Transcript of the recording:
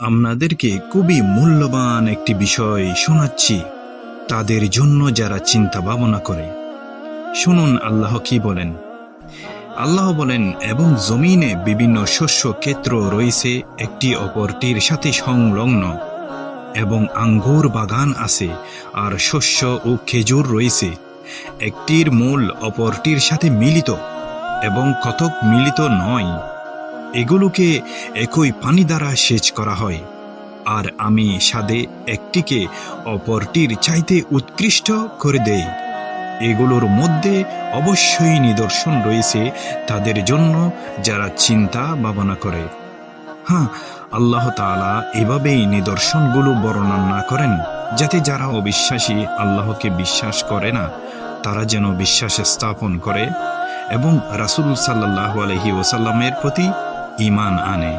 আপনাদেরকে খুবই মূল্যবান একটি বিষয় শোনাচ্ছি তাদের জন্য যারা চিন্তা ভাবনা করে। শুনুন আল্লাহ কি বলেন। আল্লাহ বলেন, এবং জমিনে বিভিন্ন শস্য ক্ষেত্র রয়েছে একটি অপরটির সাথে সংলগ্ন, এবং আঙ্গুর বাগান আছে আর শস্য ও খেজুর রয়েছে, একটির মূল অপরটির সাথে মিলিত এবং কতক মিলিত নয়। এগুলোকে একই পানি দ্বারা সেচ করা হয়, আর আমি স্বাদে একটিকে অপরটির চাইতে উৎকৃষ্ট করে দেই। এগুলোর মধ্যে অবশ্যই নিদর্শন রয়েছে তাদের জন্য যারা চিন্তা ভাবনা করে। হ্যাঁ, আল্লাহ তাআলা এভাবেই নিদর্শনগুলো বর্ণনা করেন, যাতে যারা অবিশ্বাসী আল্লাহকে বিশ্বাস করে না তারা যেন বিশ্বাস স্থাপন করে এবং রাসূল সাল্লাল্লাহু আলাইহি ওয়াসাল্লামের প্রতি ঈমান আনে।